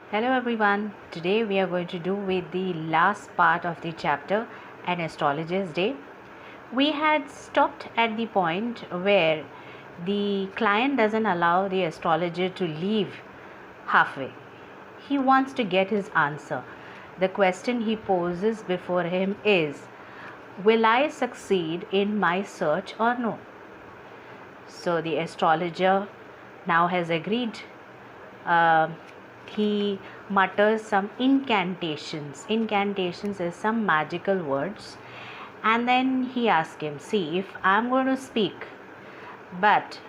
Hello everyone. Today we are going to do with the last part of the chapter, An Astrologer's Day. We had stopped at the point where the client doesn't allow the astrologer to leave halfway. He wants to get his answer. The question he poses before him is, will I succeed in my search or no? So the astrologer now has agreed. He mutters some incantations. Incantations is some magical words. And then he asks him, see, if I'm going to speak, but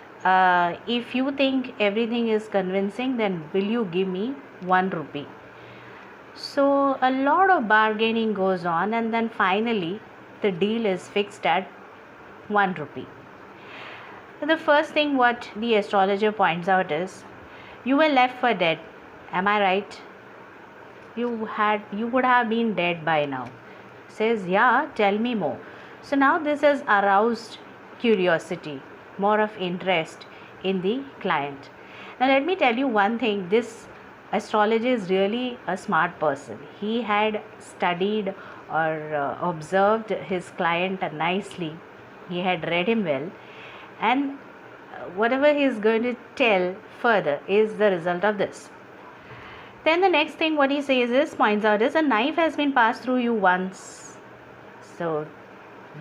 if you think everything is convincing, then will you give me 1 rupee? So a lot of bargaining goes on, and then finally the deal is fixed at 1 rupee. The first thing what the astrologer points out is, you were left for dead. Am I right? You would have been dead by now. Says, yeah, tell me more. So now this has aroused curiosity, more of interest in the client. Now let me tell you one thing, this astrologer is really a smart person. He had studied or observed his client nicely. He had read him well, and whatever he is going to tell further is the result of this. Then the next thing what he says is, points out is, a knife has been passed through you once. So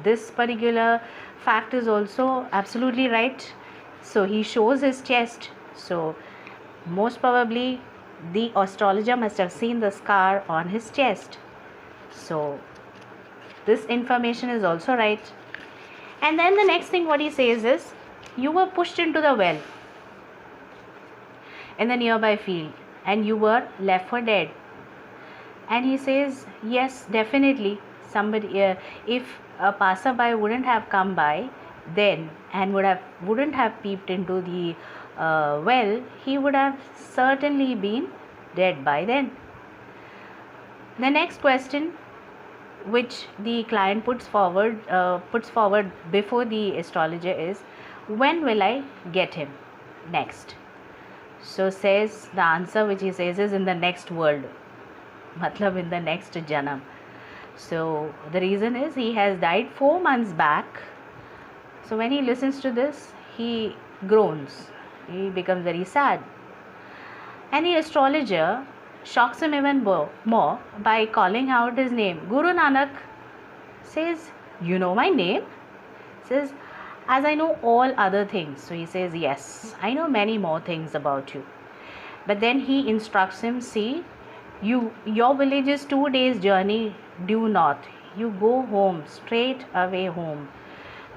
this particular fact is also absolutely right. So he shows his chest. So most probably the astrologer must have seen the scar on his chest. So this information is also right. And then the next thing what he says is, you were pushed into the well in the nearby field and you were left for dead. And he says, yes, definitely somebody, if a passerby wouldn't have come by then and wouldn't have peeped into the well, he would have certainly been dead by then. The next question which the client puts forward before the astrologer is, when will I get him next? So says the answer which he says is, in the next world, matlab in the next janam. So the reason is he has died 4 months back. So when he listens to this, he groans, he becomes very sad, and the astrologer shocks him even more by calling out his name. Guru Nanak says, you know my name? Says, as I know all other things. So he says, yes, I know many more things about you. But then he instructs him, see, your village is 2 days journey due north. You go home, straight away home,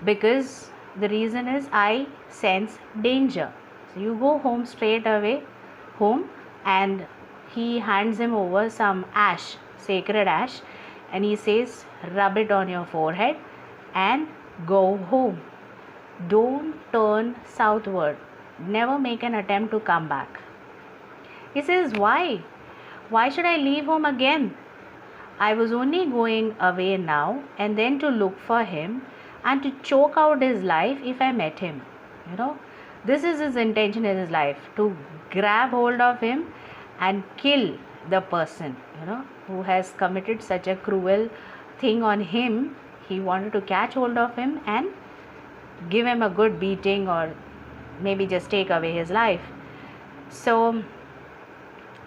because the reason is I sense danger. So you go home, straight away home, and he hands him over some ash, sacred ash, and he says, rub it on your forehead and go home. Don't turn southward. Never make an attempt to come back. He says, why? Why should I leave home again? I was only going away now and then to look for him and to choke out his life if I met him. This is his intention in his life, to grab hold of him and kill the person, who has committed such a cruel thing on him. He wanted to catch hold of him and give him a good beating, or maybe just take away his life. So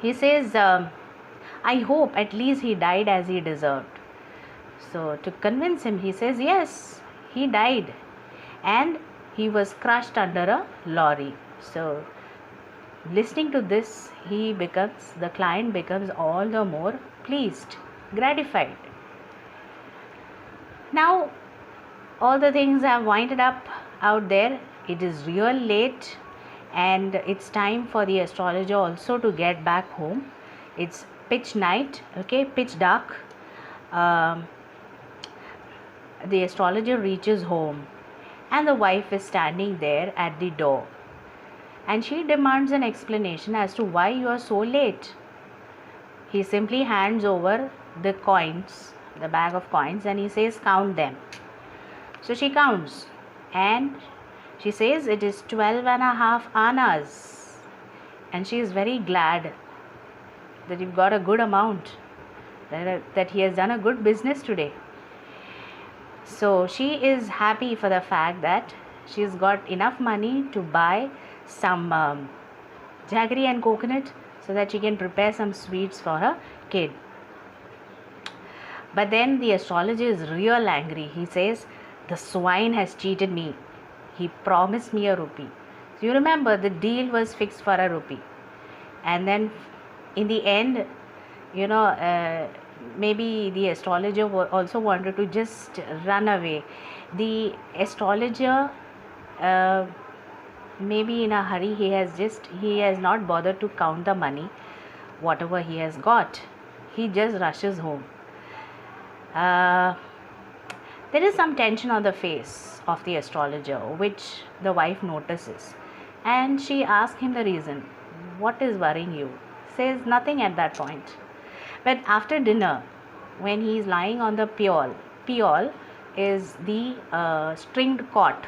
he says, I hope at least he died as he deserved. So to convince him, he says, yes, he died and he was crushed under a lorry. So listening to this, the client becomes all the more pleased, gratified. Now all the things have winded up out there. It is real late and it's time for the astrologer also to get back home. It's pitch night, pitch dark. The astrologer reaches home and the wife is standing there at the door, and she demands an explanation as to why you are so late. He simply hands over the coins, the bag of coins, and he says, count them. So she counts and she says it is 12 and a half annas, and she is very glad that you've got a good amount, that he has done a good business today. So she is happy for the fact that she's got enough money to buy some jaggery and coconut so that she can prepare some sweets for her kid. But then the astrologer is real angry. He says, the swine has cheated me. He promised me a rupee. So you remember, the deal was fixed for a rupee. And then in the end, maybe the astrologer also wanted to just run away. The astrologer, maybe in a hurry, he has not bothered to count the money, whatever he has got. He just rushes home. There is some tension on the face of the astrologer, which the wife notices, and she asks him the reason. What is worrying you? Says nothing at that point. But after dinner, when he is lying on the piol is the stringed cot.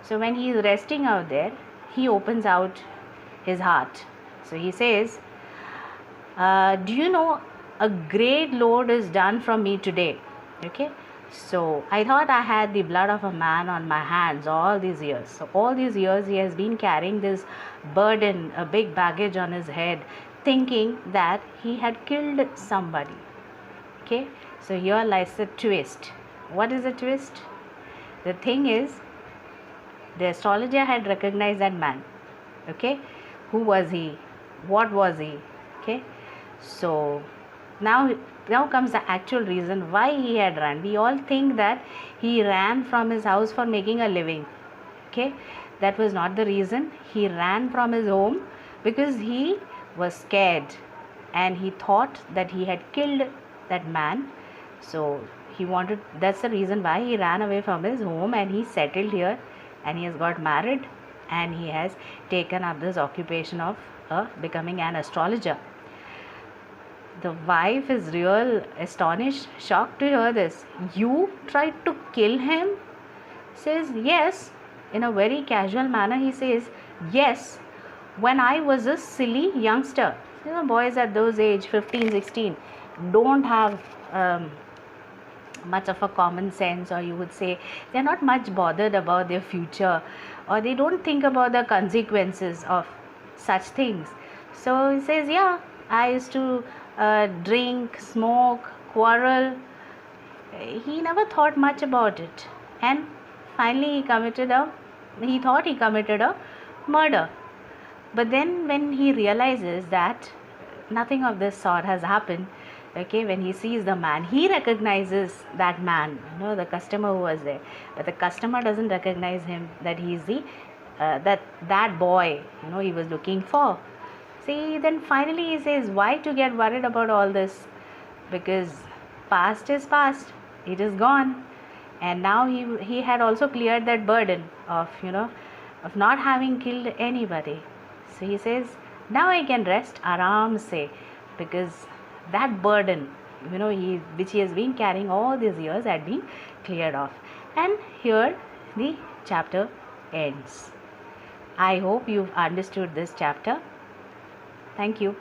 So when he is resting out there, he opens out his heart. So he says, do you know, a great load is done from me today. Okay, so I thought I had the blood of a man on my hands all these years. So all these years he has been carrying this burden, a big baggage on his head, thinking that he had killed somebody. Okay, so here lies the twist. What is the twist? The thing is, the astrologer had recognized that man. Okay, who was he? What was he? Okay, so now comes the actual reason why he had run. We all think that he ran from his house for making a living. Okay, that was not the reason. He ran from his home because he was scared and he thought that he had killed that man. So that's the reason why he ran away from his home, and he settled here, and he has got married, and he has taken up this occupation of becoming an astrologer. The wife is real astonished, shocked to hear this. You tried to kill him? Says yes. In a very casual manner he says, yes, when I was a silly youngster. Boys at those age, 15, 16, don't have much of a common sense, or you would say they're not much bothered about their future, or they don't think about the consequences of such things. So he says, yeah, I used to drink, smoke, quarrel. He never thought much about it, and finally he thought he committed a murder. But then when he realizes that nothing of this sort has happened, okay, when he sees the man, he recognizes that man, the customer who was there, but the customer doesn't recognize him, that he is the that boy he was looking for. See, then finally he says, why to get worried about all this? Because past is past, it is gone. And now he had also cleared that burden of of not having killed anybody. So he says, now I can rest aram se, because that burden which he has been carrying all these years had been cleared off. And here the chapter ends. I hope you've understood this chapter. Thank you.